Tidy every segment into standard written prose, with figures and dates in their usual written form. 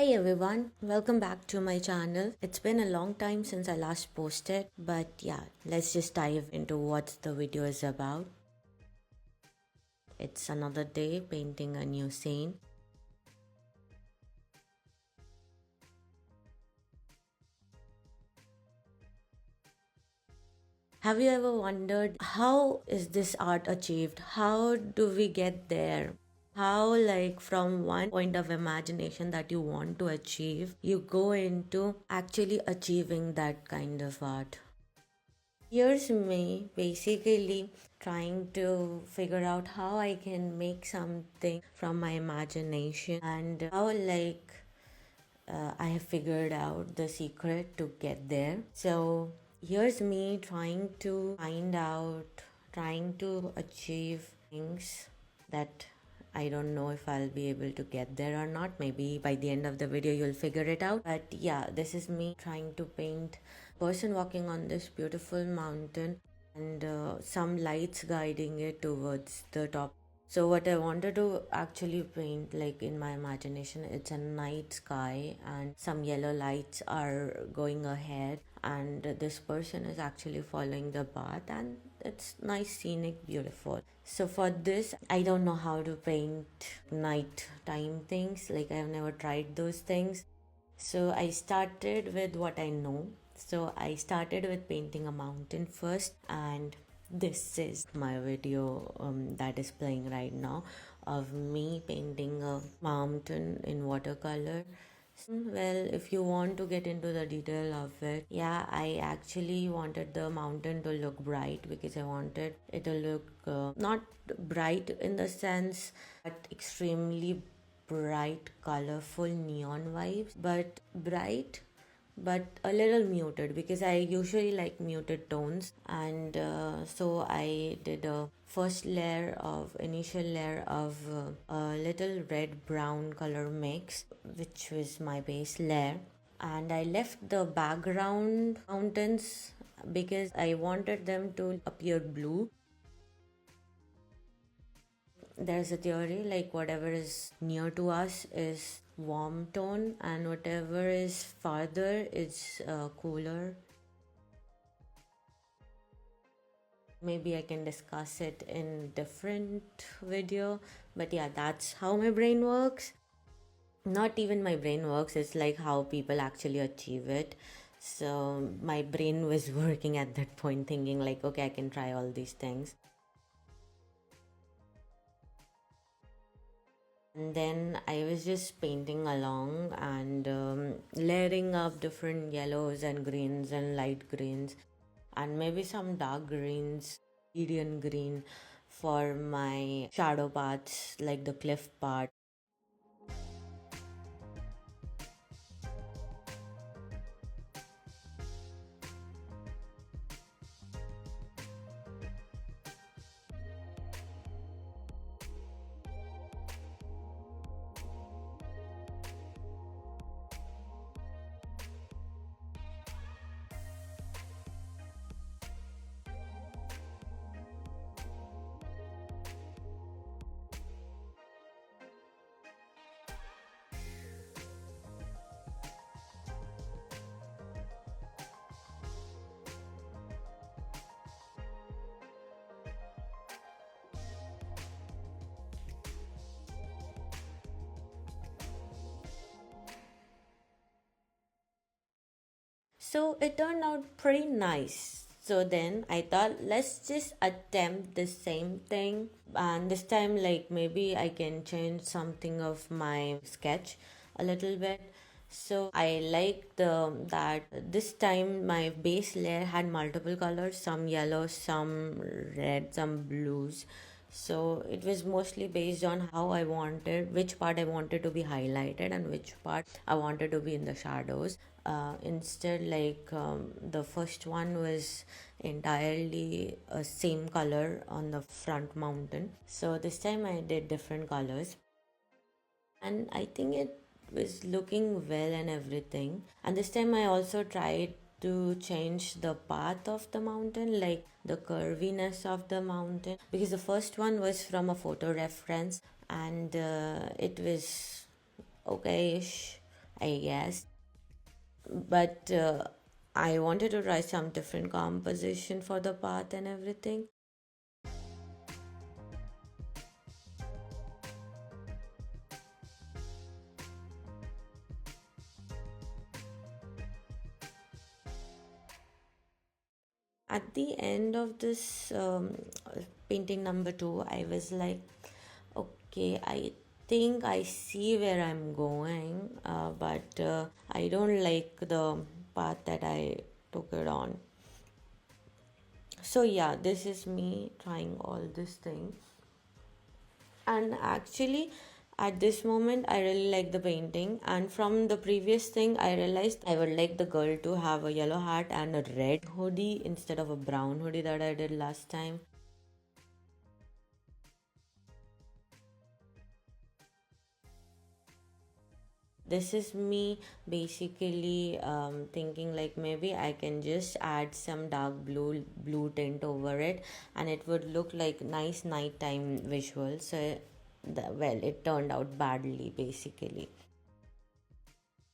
Hi everyone, welcome back to my channel. It's been a long time since I last posted, but yeah, let's just dive into what the video is about. It's another day painting a new scene. Have you ever wondered how is this art achieved? How do we get there? How, like, from one point of imagination that you want to achieve, you go into actually achieving that kind of art? Here's me basically trying to figure out how I can make something from my imagination and how, I have figured out the secret to get there. So here's me trying to find out, trying to achieve things that I don't know if I'll be able to get there or not. Maybe by the end of the video you'll figure it out. But yeah, this is me trying to paint a person walking on this beautiful mountain and some lights guiding it towards the top. So what I wanted to actually paint, like in my imagination, it's a night sky and some yellow lights are going ahead and this person is actually following the path and it's nice, scenic, beautiful. So for this, I don't know how to paint night time things. Like I've never tried those things. So I started with what I know. So I started with painting a mountain first, and this is my video that is playing right now of me painting a mountain in watercolor. Well, if you want to get into the detail of it, yeah, I actually wanted the mountain to look bright because I wanted it to look not bright in the sense, but extremely bright, colorful neon vibes, but bright but a little muted because I usually like muted tones, and so I did a initial layer of a little red brown color mix, which was my base layer, and I left the background mountains because I wanted them to appear blue. There's a theory like whatever is near to us is warm tone and whatever is farther is cooler. Maybe I can discuss it in different video, but yeah, that's how my brain works. Not even my brain works, it's like how people actually achieve it. So my brain was working at that point thinking like, okay, I can try all these things. And then I was just painting along and layering up different yellows and greens and light greens and maybe some dark greens, median green for my shadow parts like the cliff part. So it turned out pretty nice. So then I thought, let's just attempt the same thing. And this time, like, maybe I can change something of my sketch a little bit. So I like that this time my base layer had multiple colors, some yellow, some red, some blues. So it was mostly based on how I wanted, which part I wanted to be highlighted and which part I wanted to be in the shadows. Instead, the first one was entirely same color on the front mountain. So this time I did different colors, and I think it was looking well and everything. And this time I also tried to change the path of the mountain, like the curviness of the mountain, because the first one was from a photo reference and it was okay-ish. I guess. But I wanted to try some different composition for the path and everything. At the end of this painting number two, I was like, okay, I think I see where I'm going, but I don't like the path that I took it on. So, yeah, this is me trying all this thing. And actually, at this moment, I really like the painting. And from the previous thing, I realized I would like the girl to have a yellow hat and a red hoodie instead of a brown hoodie that I did last time. This is me basically thinking like maybe I can just add some dark blue tint over it, and it would look like nice nighttime visual. So well, it turned out badly basically.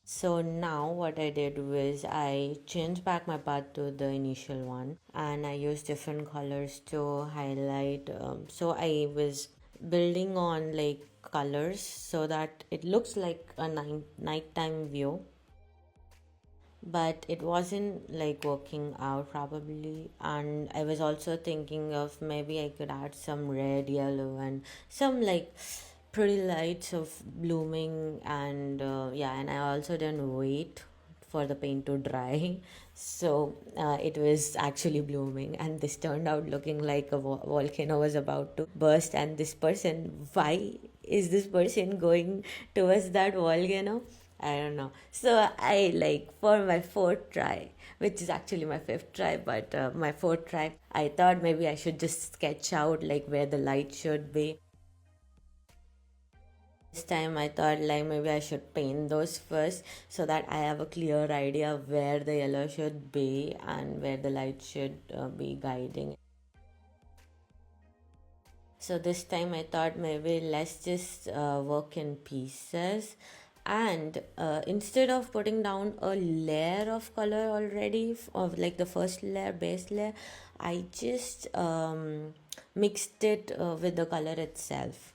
So now what I did was I changed back my path to the initial one, and I used different colors to highlight. So I was building on like colors so that it looks like a nighttime view, but it wasn't like working out probably. And I was also thinking of maybe I could add some red, yellow, and some like pretty lights of blooming. And yeah, and I also didn't wait for the paint to dry. So it was actually blooming, and this turned out looking like a volcano was about to burst. And this person, why is this person going towards that volcano? I don't know. So I like for my fourth try, which is actually my fifth try, but my fourth try, I thought maybe I should just sketch out like where the light should be. This time I thought like maybe I should paint those first so that I have a clear idea of where the yellow should be and where the light should be guiding. So this time I thought maybe let's just work in pieces, and instead of putting down a layer of color already of like the first layer, base layer, I just mixed it with the color itself.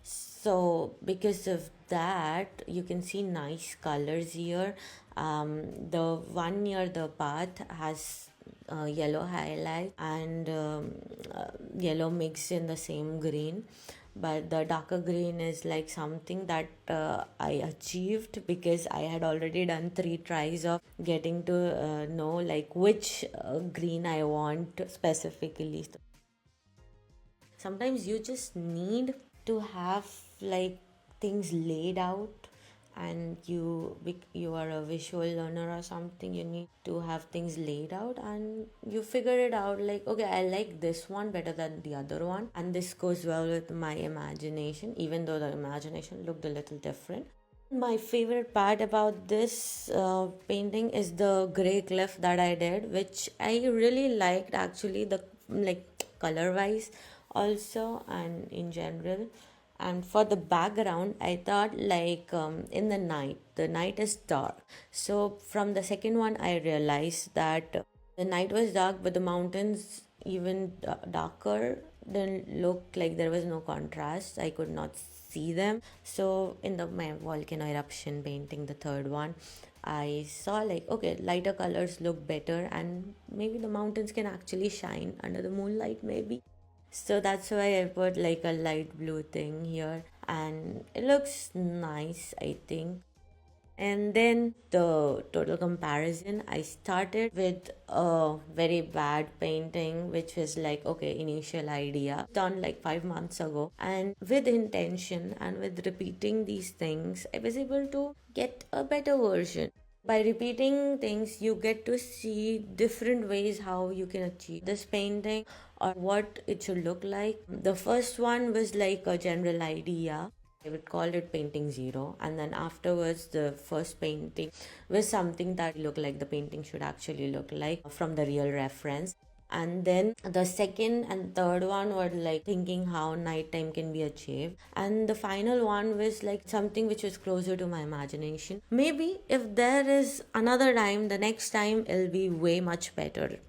So because of that, you can see nice colors here. The one near the path has yellow highlight and yellow mixed in the same green, but the darker green is like something that I achieved because I had already done three tries of getting to know like which green I want specifically. Sometimes you just need to have like things laid out, and you are a visual learner or something, you need to have things laid out and you figure it out like, okay, I like this one better than the other one, and this goes well with my imagination, even though the imagination looked a little different. My favorite part about this painting is the gray cliff that I did, which I really liked actually, the like color wise also and in general. And for the background, I thought like in the night is dark. So from the second one, I realized that the night was dark, but the mountains even darker. Didn't look like there was no contrast. I could not see them. So in the my volcano eruption painting, the third one, I saw like, okay, lighter colors look better, and maybe the mountains can actually shine under the moonlight maybe. So that's why I put like a light blue thing here, and it looks nice, I think. And then the total comparison, I started with a very bad painting, which was like, okay, initial idea done like 5 months ago. And with intention and with repeating these things, I was able to get a better version. By repeating things, you get to see different ways how you can achieve this painting or what it should look like. The first one was like a general idea. I would call it painting zero, and then afterwards, the first painting was something that looked like the painting should actually look like from the real reference. And then the second and third one were like thinking how nighttime can be achieved, and the final one was like something which was closer to my imagination. Maybe if there is another time, the next time it'll be way much better.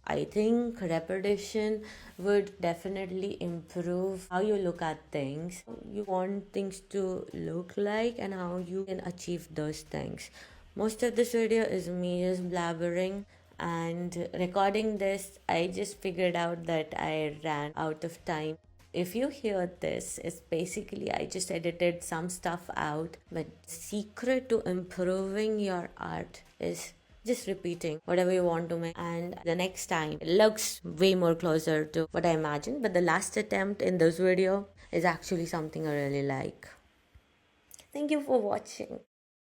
I think repetition would definitely improve how you look at things, you want things to look like, and how you can achieve those things. Most of this video is me just blabbering and recording this. I just figured out that I ran out of time. If you hear this, it's basically I just edited some stuff out. But secret to improving your art is just repeating whatever you want to make, and the next time it looks way more closer to what I imagined. But the last attempt in this video is actually something I really like. Thank you for watching.